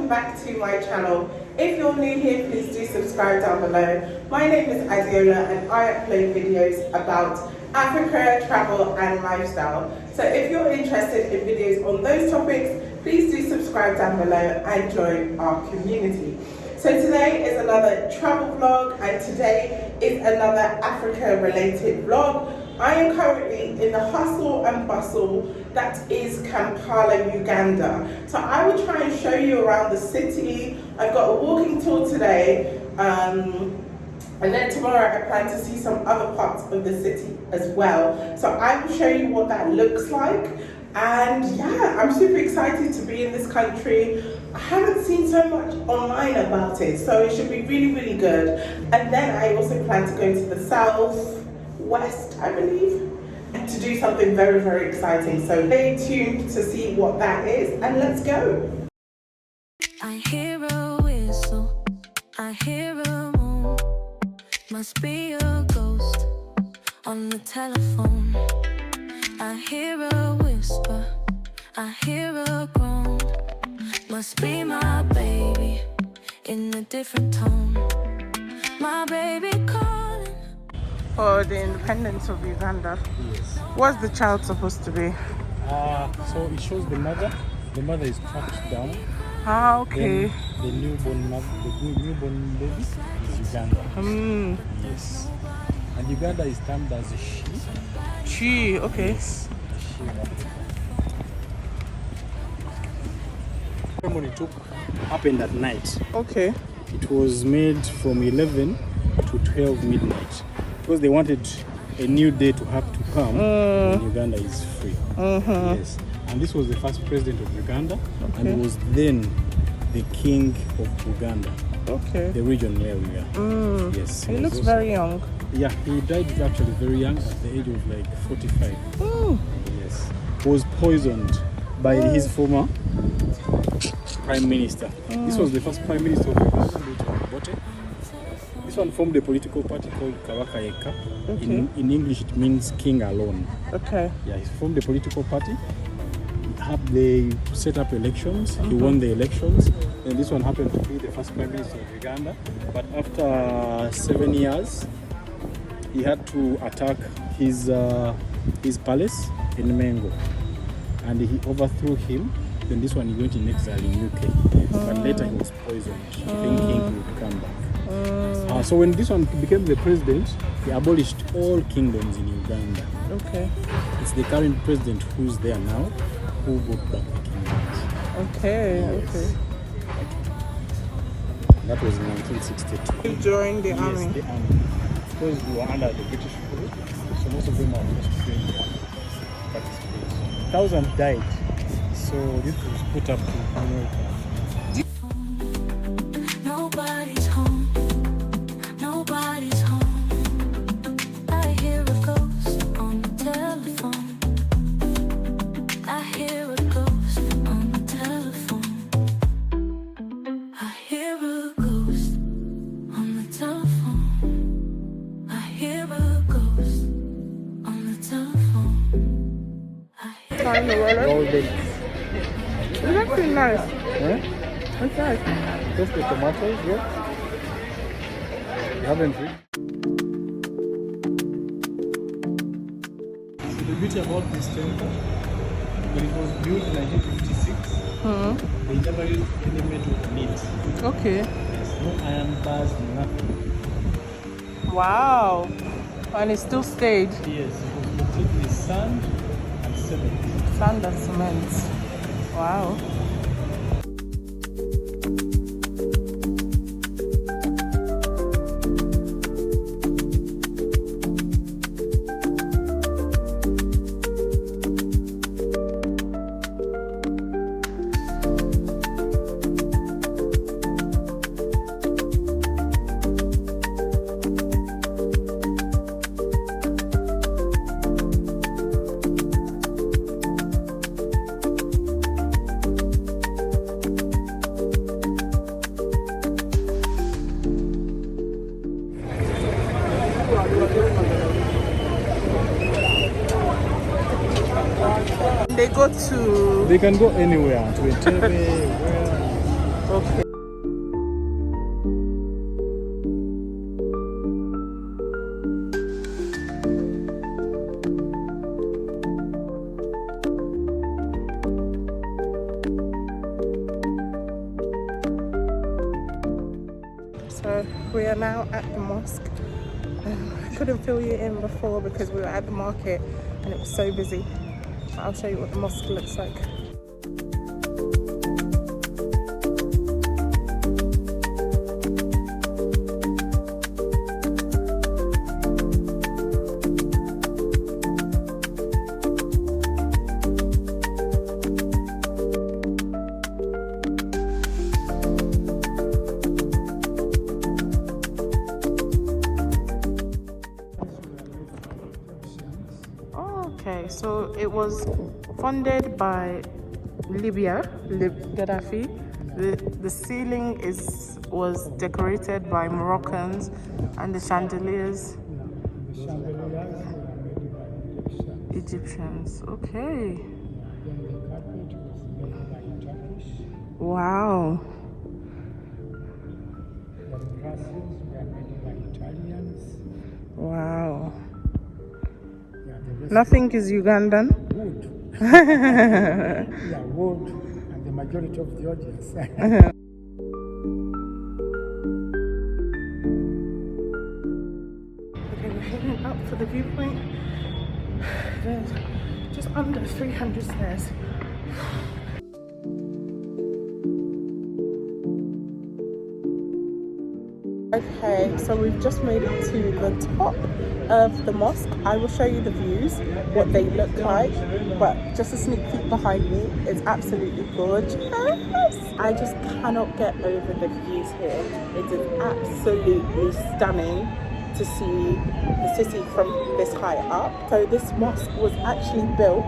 welcome back to my channel. If you're new here, please do subscribe down below. My name is Adiola and I upload videos about Africa, travel and lifestyle. So if you're interested in videos on those topics, please do subscribe down below and join our community. So today is another travel vlog and today is another Africa related vlog. I am currently in the hustle and bustle that is Kampala, Uganda. So I will try and show you around the city. I've got a walking tour today and then tomorrow I plan to see some other parts of the city as well. So I will show you what that looks like. And yeah, I'm super excited to be in this country. I haven't seen so much online about it, so it should be really, really good. And then I also plan to go to the southwest, I believe, to do something very, very exciting. So stay tuned to see what that is, and let's go. I hear a whistle, I hear a moan, must be a ghost on the telephone. I hear a whisper, I hear a groan, must be my baby in a different tone. My baby calling. For the independence of Uganda. Yes. What's the child supposed to be? So it shows the mother. The mother is crouched down. Ah, okay. Then the newborn mother, the newborn baby is Uganda. Yes. And Uganda is termed as a she. She, okay. Yes. She. The ceremony happened at night. Okay. It was made from 11 to 12 midnight because they wanted a new day to have to come when Uganda is free. Yes. And this was the first president of Uganda, and it was then the king of Uganda. Okay. The region where we are. Yes. He looks very young. Yeah, he died actually very young at the age of like 45. Yes. He was poisoned by his former prime minister. This was the first prime minister of Uganda. This one formed a political party called Kabaka Yeka. Okay. In English it means king alone. Okay. Yeah, he formed a political party. They set up elections. He won the elections. And this one happened to be the first prime minister of Uganda. But after 7 years, he had to attack his palace in Mengo. And he overthrew him. Then this one he went in exile in UK. But later he was poisoned, thinking he would come back. So when this one became the president, he abolished all kingdoms in Uganda. Okay. It's the current president who's there now who brought back the kingdoms. Okay, Yes. okay. That was in 1962. You joined the Yes, army. the army. Because we were under the British rule, so most of them are forced to join the army. Participate. Thousands died, so this was put up to America. Nobody's home, nobody's home. I hear a ghost on the telephone. I hear a ghost on the telephone. I hear a ghost on the telephone. I hear a ghost on the telephone. Trying to roll All it. day. It's actually nice. Eh? It's nice. Just the tomatoes, yeah? You haven't read? So the beauty about this temple, when it was built in 1956, they never used any metal on it. Okay. There's no iron bars, nothing. Wow. And it still stayed. Yes, it was completely sand and cement. Sand and cement. Wow. They go to... They can go anywhere, to Entebbe, where... Okay. So we are now at the mosque. I couldn't fill you in before because we were at the market and it was so busy. I'll show you what the mosque looks like. Okay, so it was funded by Gaddafi. The ceiling was decorated by Moroccans, and the chandeliers Egyptians. Okay. Wow. Wow. Nothing is Ugandan. Wood. Yeah, wood, and the majority of the audience. Okay, we're heading up for the viewpoint. There's just under 300 stairs. Okay, so we've just made it to the top of the mosque. I will show you the views, what they look like, but just a sneak peek behind me is absolutely gorgeous. I just cannot get over the views here. It is absolutely stunning to see the city from this high up. So this mosque was actually built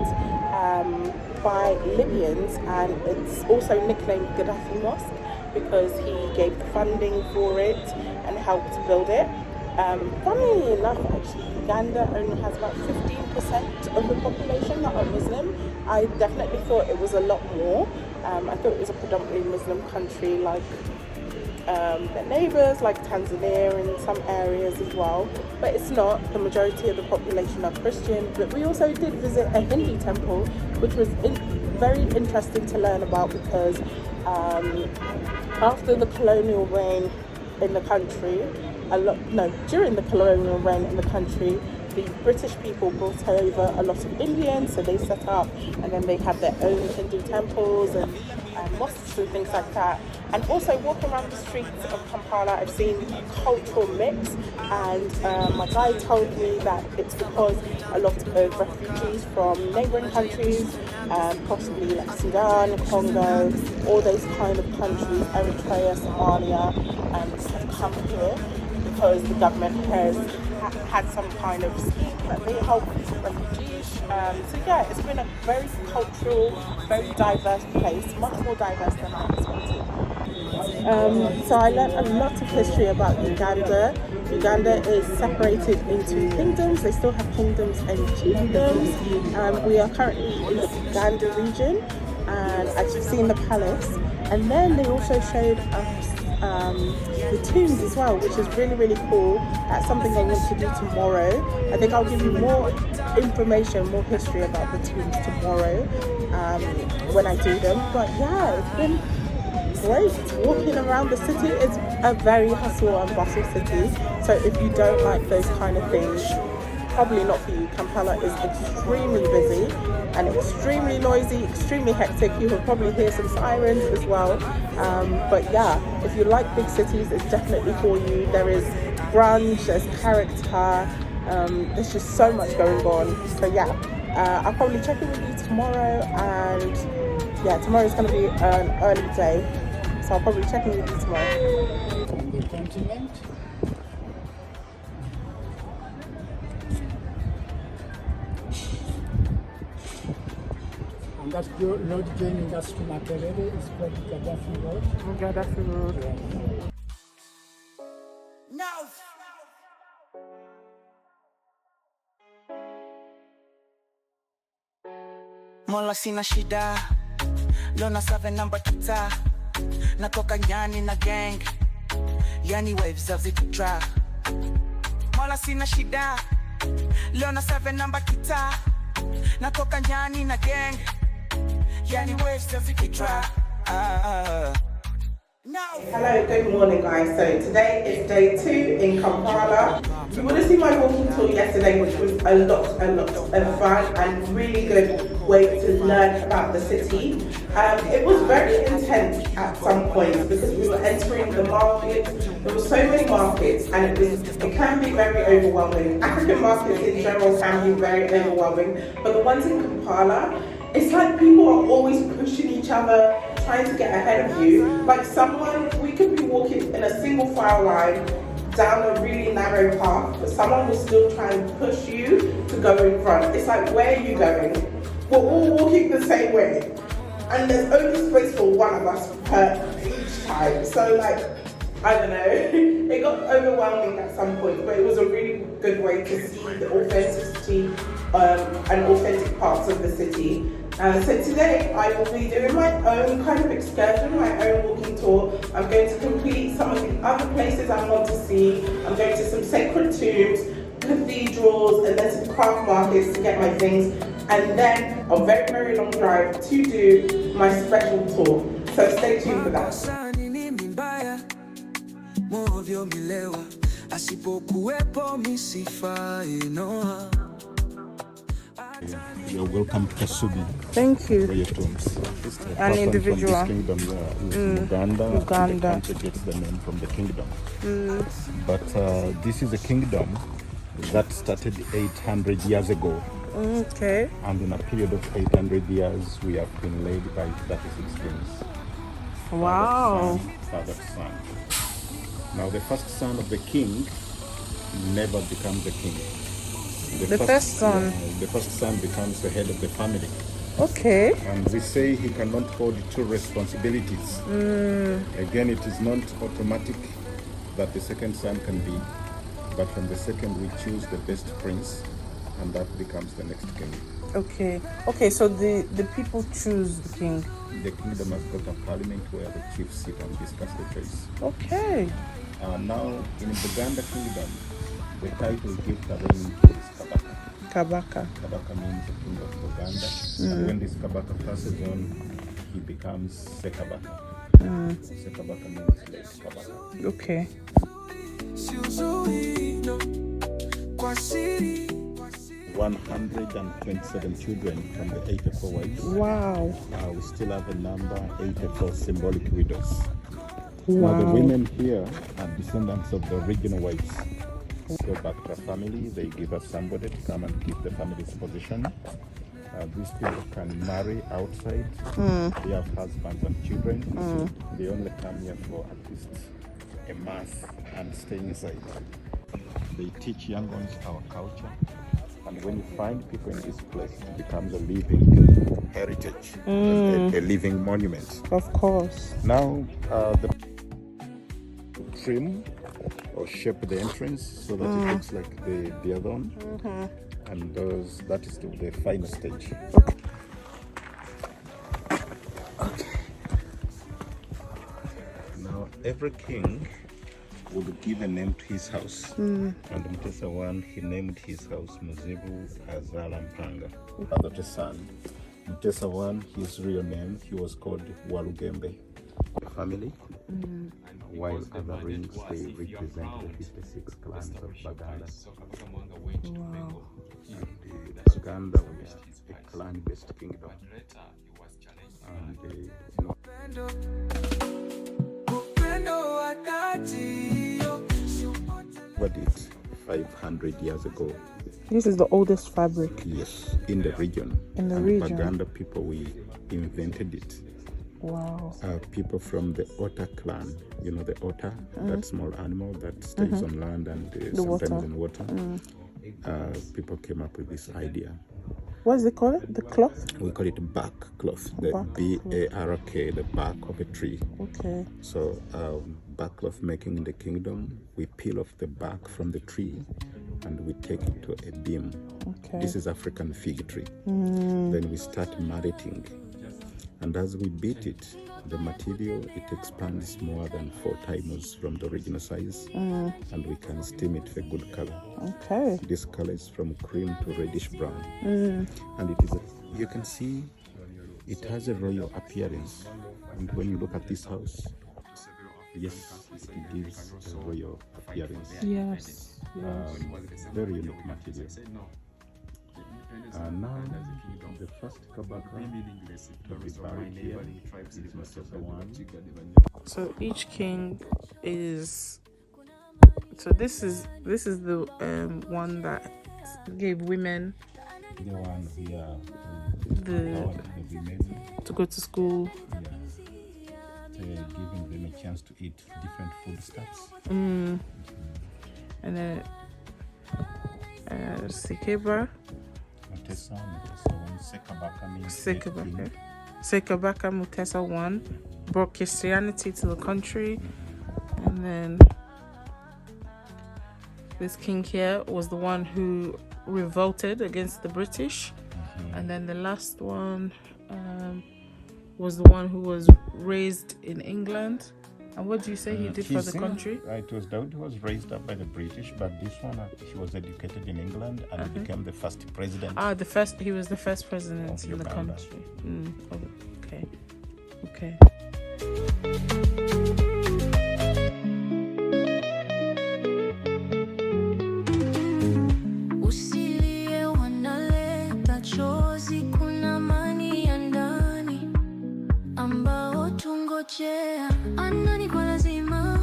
by Libyans, and it's also nicknamed Gaddafi Mosque because he gave the funding for it and helped build it. Funnily enough, actually, Uganda only has about 15% of the population that are Muslim. I definitely thought it was a lot more. I thought it was a predominantly Muslim country like their neighbours, like Tanzania in some areas as well. But it's not. The majority of the population are Christian. But we also did visit a Hindu temple, which was very interesting to learn about because after the colonial reign in the country, during the colonial reign in the country, the British people brought over a lot of Indians, so they set up and then they had their own Hindu temples and mosques and things like that. And also walking around the streets of Kampala, I've seen a cultural mix, and my guide told me that it's because a lot of refugees from neighbouring countries, possibly like Sudan, Congo, all those kind of countries, Eritrea, Somalia, have come here because the government has had some kind of scheme that they help refugees. So yeah, it's been a very cultural, very diverse place, much more diverse than I expected. So I learned a lot of history about Uganda. Uganda is separated into kingdoms. They still have kingdoms and chiefdoms. We are currently in the Uganda region, and as you've seen the palace. And then they also showed us the tombs as well, which is really, really cool. That's something I want to do tomorrow. I think I'll give you more information, more history about the tombs tomorrow when I do them. But yeah, it's been great walking around the city. It's a very hustle and bustle city, so if you don't like those kind of things, probably not for you. Kampala is extremely busy and extremely noisy, extremely hectic. You will probably hear some sirens as well, but yeah, if you like big cities, it's definitely for you. There is grunge, there's character, there's just so much going on. So yeah, I'll probably check in with you tomorrow, and yeah, tomorrow's going to be an early day, so I'll probably check in with you tomorrow. On the continent, and that road joining us to Makerere is called Gaddafi Road. Gaddafi Road. Yeah. Now. Mola sina shida, leo na 7 namba kita. natoka nyani na gang, yani waves hazitutra. Mola sina shida, leo na 7 namba kita, natoka nyani na gang, yani waves hazitutra. Hello, good morning guys. So today is day 2 in Kampala. You would have seen my walking tour yesterday, which was a lot of fun and really good way to learn about the city. It was very intense at some points because we were entering the markets. There were so many markets and it can be very overwhelming. African markets in general can be very overwhelming, but the ones in Kampala, it's like people are always pushing each other, trying to get ahead of you. Like we could be walking in a single file line down a really narrow path, but someone will still try and push you to go in front. It's like, where are you going? We're all walking the same way, and there's only space for one of us per each time. So like, I don't know, it got overwhelming at some point, but it was a really good way to see the authenticity and authentic parts of the city. So today I will be doing my own kind of excursion, my own walking tour. I'm going to complete some of the other places I want to see. I'm going to some sacred tombs, cathedrals, and then some craft markets to get my things. And then a very, very long drive to do my special tour. So stay tuned for that. You're welcome to Kasubi. Thank you. For your tombs. An individual. From this kingdom is Uganda. Uganda. The country gets the name from the kingdom. But this is a kingdom that started 800 years ago. Okay. And in a period of 800 years, we have been led by 36 kings. Wow. Father to son. Now, the first son of the king never becomes the king. The first son becomes the head of the family. Okay. And we say he cannot hold two responsibilities. Again, it is not automatic that the second son can be, but from the second we choose the best prince, and that becomes the next king. Okay. Okay, so the people choose the king. The kingdom has got a parliament where the chiefs sit and discuss the choice. Okay. Now, in the Uganda kingdom, the title given to the reigning king is Kabaka. Kabaka. Kabaka means the king of Uganda. And when this Kabaka passes on, he becomes Sekabaka. Sekabaka means late Kabaka. Okay. 127 children from the 84 wives. Wow. We still have a number 84 symbolic widows. Wow. Now the women here are descendants of the original wives. Go back to a family, they give us somebody to come and keep the family's position. These people can marry outside. They have husbands and children. They only come here for at least a month and stay inside. They teach young ones our culture. And when you find people in this place, it becomes a living heritage, a living monument. Of course. Now, the trim or shape the entrance so that it looks like the other one, and that is the final stage. Okay. Now, every king would give a name to his house, and Mutesa I, he named his house Muzibu Azala Mpanga, father to son. Mutesa I, his real name, he was called Walugembe. The family, while other rings, they represent the 56 clans of Baganda. Wow. And Uganda was a clan-based kingdom. And what did 500 years ago? This is the oldest fabric. Yes, in the region. In the region. Baganda people, we invented it. Wow. People from the otter clan, you know the otter, that small animal that stays on land and sometimes in water. People came up with this idea. What is it called? The cloth? We call it bark cloth. The B-A-R-K, the bark of a tree. Okay. So bark cloth making in the kingdom, we peel off the bark from the tree and we take it to a beam. Okay. This is African fig tree. Then we start malleting. And as we beat it, the material, it expands more than 4 times from the original size, and we can steam it for good color. Okay. This color is from cream to reddish brown, and it is you can see it has a royal appearance. And when you look at this house, yes, it gives a royal appearance. Yes. Very unique material. Now, the first kabaka to be buried here is Mutesa one. So each king is. So this is the one that gave women The one here the women, to go to school. giving them a chance to eat different foodstuffs. And then Sekeba. Mutesa one, Sekabaka means Sekabaka. Sekabaka Mutesa 1 brought Christianity to the country, and then this king here was the one who revolted against the British, and then the last one was the one who was raised in England. And what do you say he did for the country? It was Daud who was raised up by the British, but this one, he was educated in England and he became the first president. He was the first president in the Uganda. country. Okay. Okay. Usilie wanaleta chozi, kuna mani ya ndani ambao tungojea. Anani kwa lazima,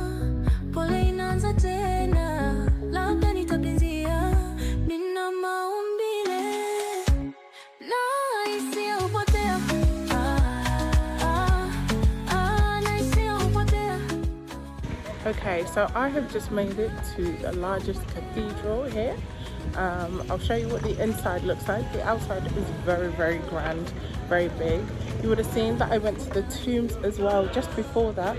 pole inaanza tena, labda nitapenzia, nina maumbile na hisia hupotea. Na hisia hupotea. Okay, so I have just made it to the largest cathedral here. I'll show you what the inside looks like. The outside is very, very grand, very big. You would have seen that I went to the tombs as well just before that.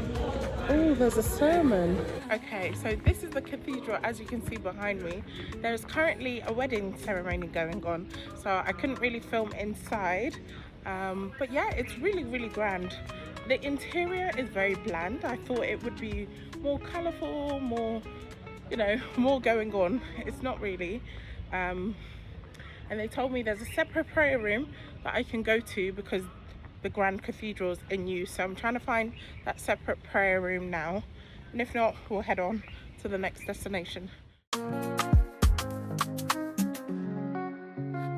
Oh, there's a sermon. Okay, so this is the cathedral, as you can see behind me. There's currently a wedding ceremony going on, so I couldn't really film inside. But yeah, it's really, really grand. The interior is very bland. I thought it would be more colourful, more, more going on. It's not really. And they told me there's a separate prayer room that I can go to because the Grand Cathedral's in use. So I'm trying to find that separate prayer room now. And if not, we'll head on to the next destination.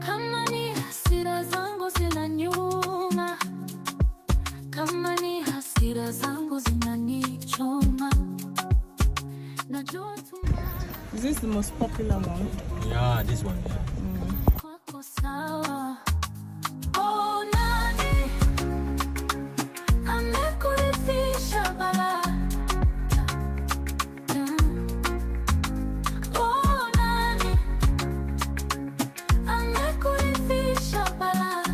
Kama ni hasira zangu zinaniuma, kama ni hasira zangu zinanichoma, najua Is this the most popular one? Yeah, this one. Yeah. kwako sawa. Oh, nani amekurithisha balaa? Oh, nani amekurithisha balaa?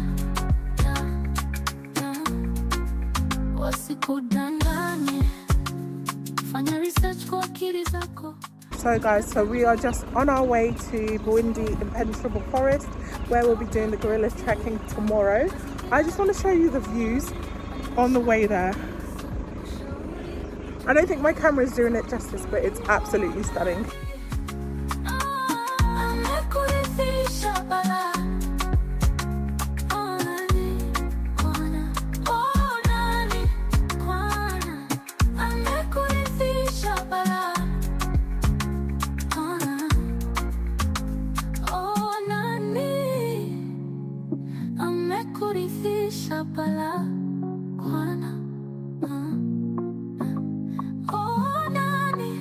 Wasikudanganye, fanya research kwa akili zako. So guys, so we are just on our way to BWINDI Impenetrable Forest, where we'll be doing the gorilla trekking tomorrow. I just want to show you the views on the way there. I don't think my camera is doing it justice, but it's absolutely stunning. Amekurithisha balaa. Oh, nani kwana, oh, nani kwana, amekurithisha balaa. Oh, nani amekurithisha balaa kwana. Oh, nani.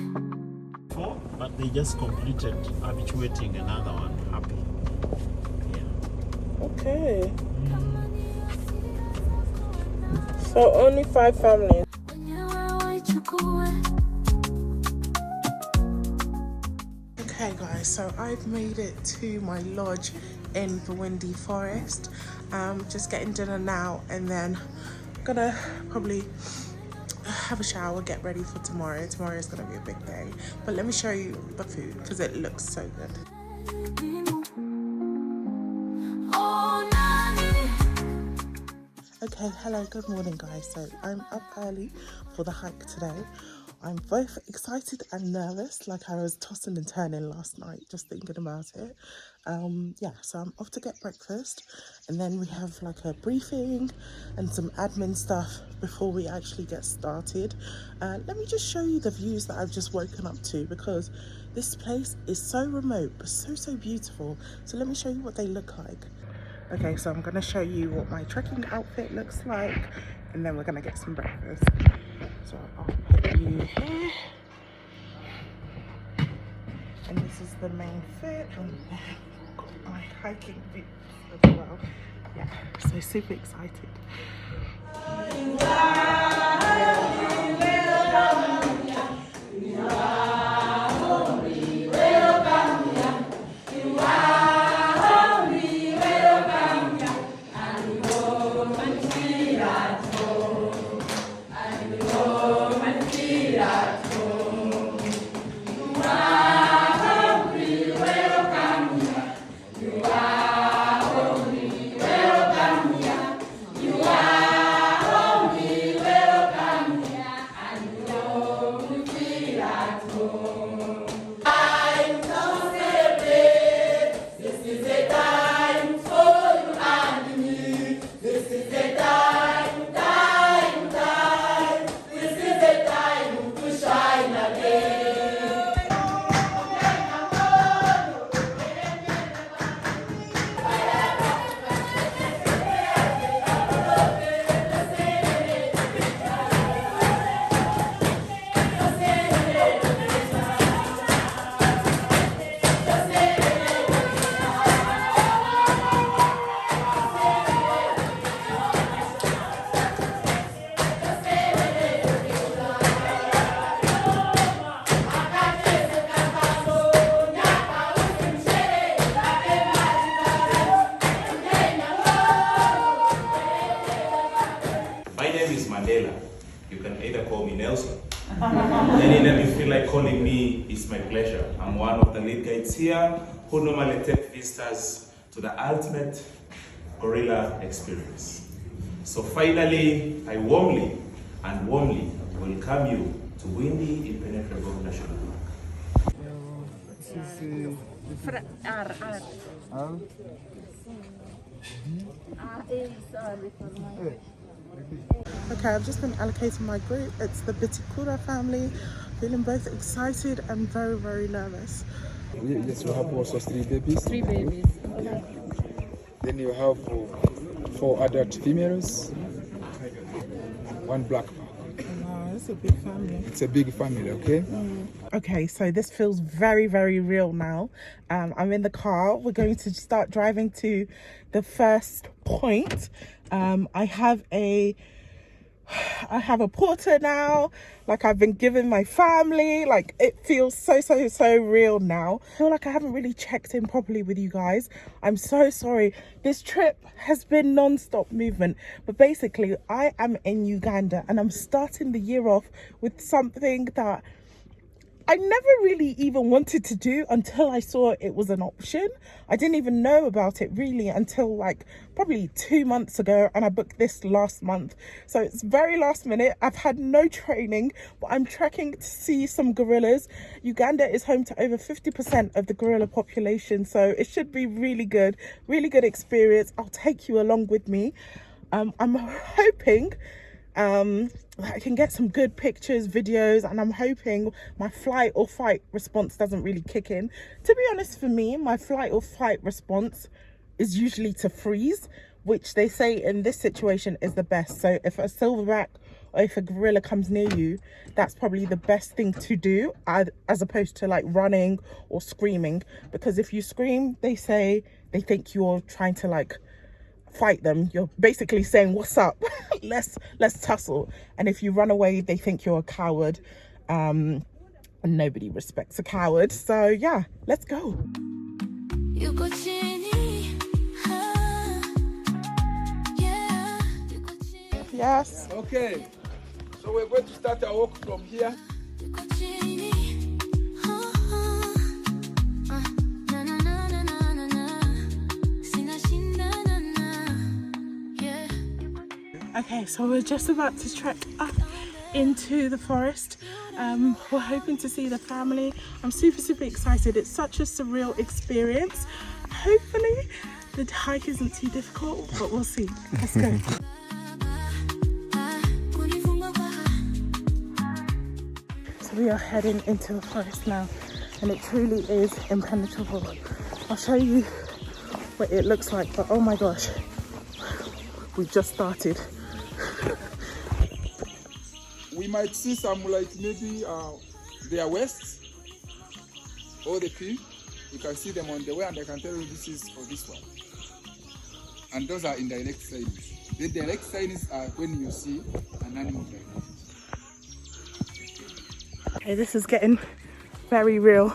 But they just completed habituating another one. Happy. Yeah. Okay. So only 5 families. Okay guys, so I've made it to my lodge in BWINDI Forest. Just getting dinner now, and then gonna probably have a shower, get ready for tomorrow. Tomorrow is gonna be a big day. But let me show you the food because it looks so good. Okay, hello, good morning guys. So I'm up early for the hike today. I'm both excited and nervous, like I was tossing and turning last night just thinking about it. Yeah, so I'm off to get breakfast and then we have like a briefing and some admin stuff before we actually get started. Let me just show you the views that I've just woken up to, because this place is so remote but so beautiful. So let me show you what they look like. Okay, so I'm going to show you what my trekking outfit looks like and then we're going to get some breakfast. So I'll put you here. And this is the main fit, and then I've got my hiking boots as well. Yeah, so super excited. My name is Mandela. You can either call me Nelson. Any name you feel like calling me is my pleasure. I'm one of the lead guides here who normally take visitors to the ultimate gorilla experience. So finally, I warmly welcome you to BWINDI Impenetrable National Park. Okay, I've just been allocated my group. It's the Bitikura family. Feeling both excited and very nervous. Yes, we have also 3 babies. 3 babies. Yeah. Then you have 4 adult females, 1 black man. Wow, it's a big family. It's a big family, okay? Okay, so this feels very real now. I'm in the car. We're going to start driving to the first point. I have a porter now, like I've been given my family. Like it feels so real now. I feel like I haven't really checked in properly with you guys. I'm so sorry. This trip has been non-stop movement, but basically I am in Uganda and I'm starting the year off with something that I never really even wanted to do until I saw it was an option. I didn't even know about it really until like probably 2 months ago, and I booked this last month. So it's very last minute. I've had no training, but I'm trekking to see some gorillas. Uganda is home to over 50% of the gorilla population, so it should be really good experience. I'll take you along with me. I'm hoping I can get some good pictures, videos, and I'm hoping my flight or fight response doesn't really kick in. To be honest, for me, my flight or fight response is usually to freeze, which they say in this situation is the best. So if a silverback or if a gorilla comes near you, that's probably the best thing to do, as opposed to like running or screaming. Because if you scream, they say they think you're trying to like fight them. You're basically saying, what's up? let's tussle. And if you run away, they think you're a coward, and nobody respects a coward. So yeah, let's go. Yes. Okay, so we're going to start our walk from here. Okay, so we're just about to trek up into the forest. We're hoping to see the family. I'm super excited. It's such a surreal experience. Hopefully the hike isn't too difficult, but we'll see. Let's go. So we are heading into the forest now, and it truly is impenetrable. I'll show you what it looks like, but oh my gosh, we've just started. We might see some like maybe their waste or the pea. You can see them on the way, and I can tell you this is for this one. And those are indirect signs. The direct signs are when you see an animal like this. Okay, this is getting very real.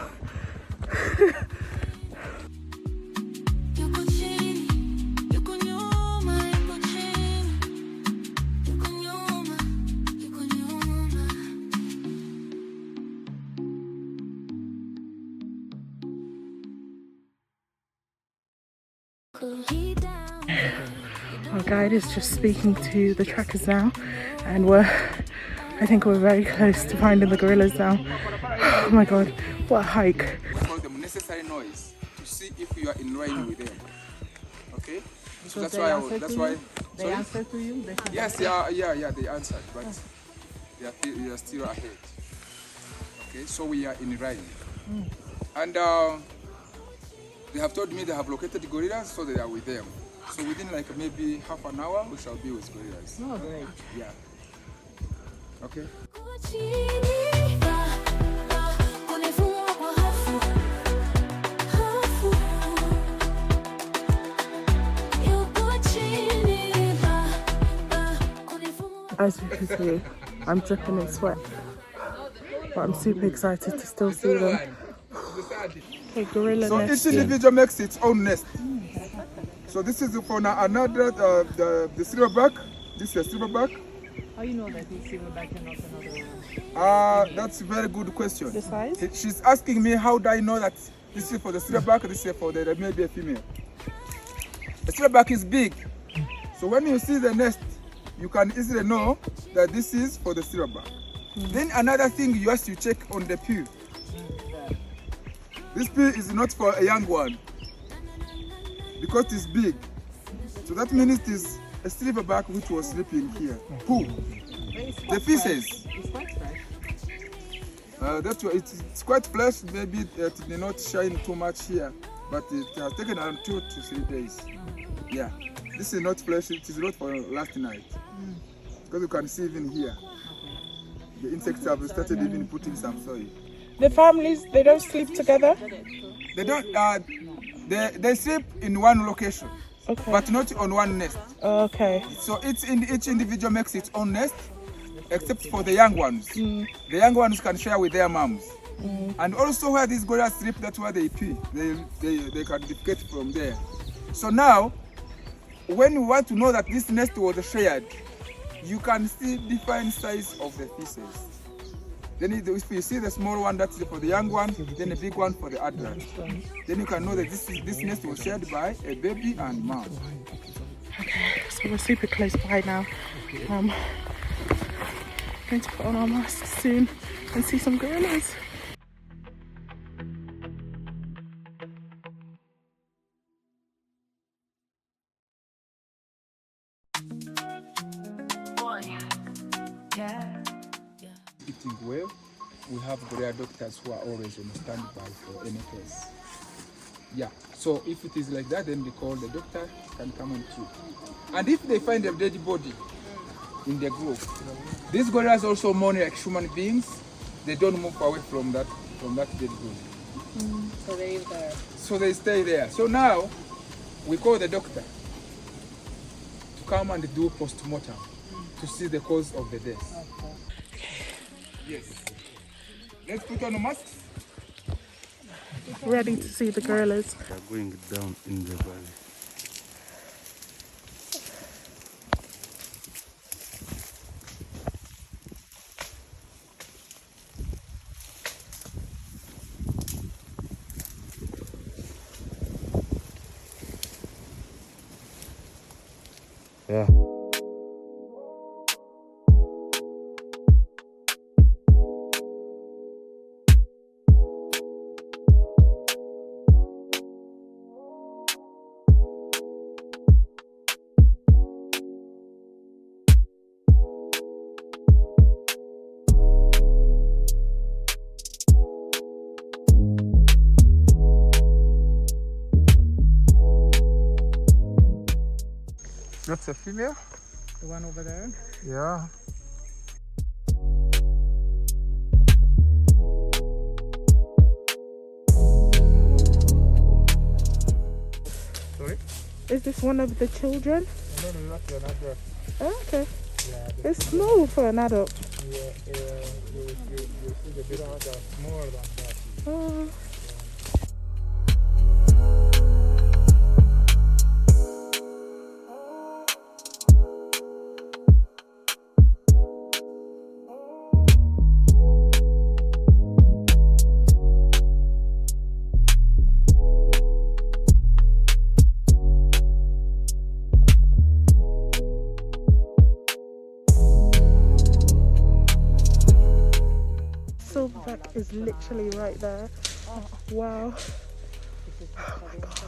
Our guide is just speaking to the trackers now, and I think we're very close to finding the gorillas now. Oh my god, what a hike. We call them necessary noise to see if you are in line with them. Okay? So that's why they answer to you? Yes, they answered, but they are still ahead. Okay, so we are in line. And they have told me they have located the gorillas, so they are with them. So within like maybe half an hour, we shall be with gorillas. Oh, great. Yeah. Okay. As you can see, I'm dripping in sweat, but I'm super excited to still see them. Okay, gorilla nest. So each individual makes its own nest. So this is for another, the silverback. This is a silverback. How you know that it's silverback and not another one? That's a very good question. The size? She's asking me how do I know that this is for the silverback, this is for the maybe a female. The silverback is big. So when you see the nest, you can easily know that this is for the silverback. Then another thing you have to check on the pea. This pea is not for a young one because it's big. So that means it is a silverback which was sleeping here. Poo. The feces. It's quite fresh. That's why it's quite fresh. Maybe it may not shine too much here, but it has taken around 2 to 3 days. Yeah. This is not fresh. It is not for last night. Because you can see even here, the insects have started even putting some soil. The families, they don't sleep together? They don't. They sleep in one location, Okay. but not on one nest. Okay. So each individual makes its own nest, except for the young ones. The young ones can share with their moms. And also where these gorillas sleep, that's where they pee. They can defecate from there. So now, when you want to know that this nest was shared, you can see different size of the feces. Then if you see the small one, that's for the young one, then the big one for the adult. Then you can know that this nest was shared by a baby and mom. Okay, so we're super close by now. Going to put on our masks soon and see some gorillas. Eating well, we have gorilla doctors who are always on standby for any case. Yeah, so if it is like that, then they call the doctor, can come and treat. And if they find a dead body in the group, these gorillas also mourn like human beings. They don't move away from that dead body. So they live there. So they stay there. So now we call the doctor to come and do post-mortem to see the cause of the death. Yes. Let's put on the masks. Ready to see the gorillas. They are going down in the valley. Yeah. That's a female. The one over there. Yeah. Sorry? Is this one of the children? No, that's another. Oh, okay. Yeah, It's small for an adult. you see the big ones are smaller than that. Oh. Silverback is literally right there. Oh, wow. Oh my god.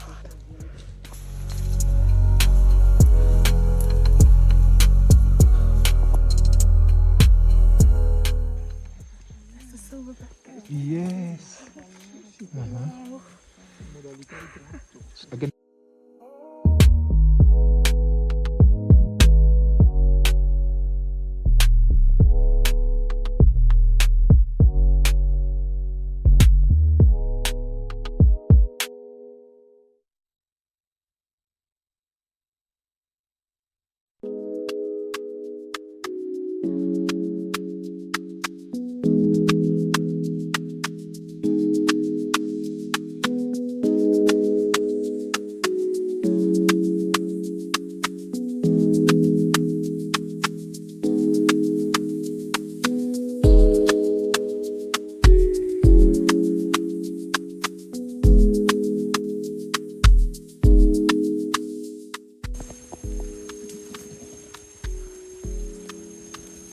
There's a silverback. Yes. Again.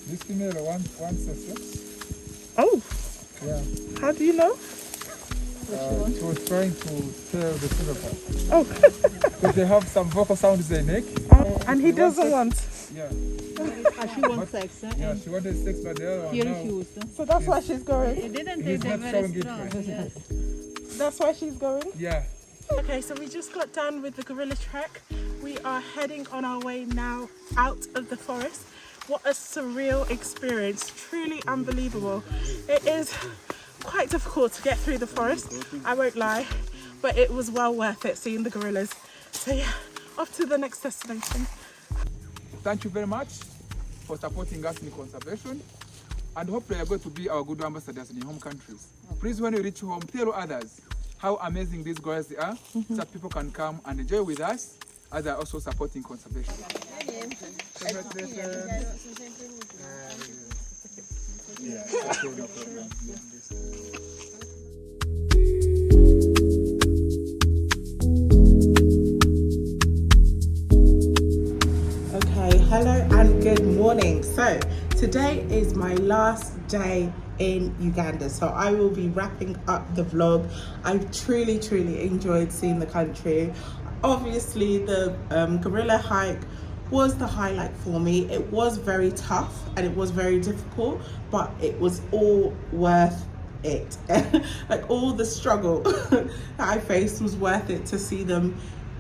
This female wants a sex. Oh, Yeah. how do you know? She was trying to tell the silverback. Oh, Because they have some vocal sounds they make. and he doesn't want. Yeah. She wants sex, huh? Yeah, she wanted sex, but the other one He now, refused. Huh? So that's why she's going. It didn't he's think they're not very showing strong. interest. Yes. That's why she's going. Yeah. Okay, so we just got done with the gorilla trek. We are heading on our way now out of the forest. What a surreal experience, truly unbelievable. It is quite difficult to get through the forest, I won't lie, but it was well worth it seeing the gorillas. So yeah, off to the next destination. Thank you very much for supporting us in conservation, and hope you are going to be our good ambassadors in your home countries. Please, when you reach home, tell others how amazing these gorillas are, so that people can come and enjoy with us, as they are also supporting conservation. Yeah, okay, no problem. Okay, hello and good morning. So today is my last day in Uganda, so I will be wrapping up the vlog. I've truly enjoyed seeing the country. Obviously the gorilla hike was the highlight for me. It was very tough and it was very difficult, but it was all worth it. Like all the struggle that I faced was worth it to see them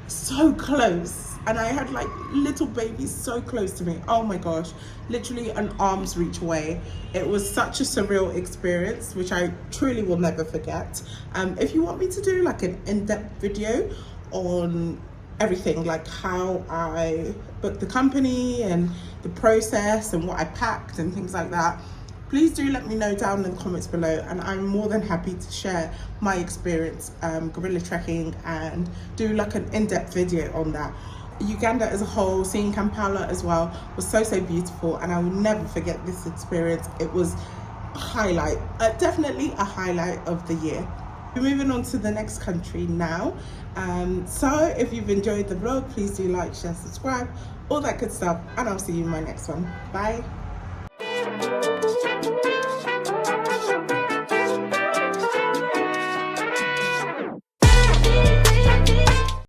so close. And I had like little babies so close to me. Oh my gosh, literally an arm's reach away. It was such a surreal experience, which I truly will never forget. If you want me to do like an in-depth video on everything, like how I booked the company and the process and what I packed and things like that, please do let me know down in the comments below, and I'm more than happy to share my experience gorilla trekking and do like an in-depth video on that. Uganda as a whole, seeing Kampala as well, was so beautiful, and I will never forget this experience. It was a highlight, definitely a highlight of the year. We're moving on to the next country now. So if you've enjoyed the vlog, please do like, share, subscribe, all that good stuff, and I'll see you in my next one. Bye.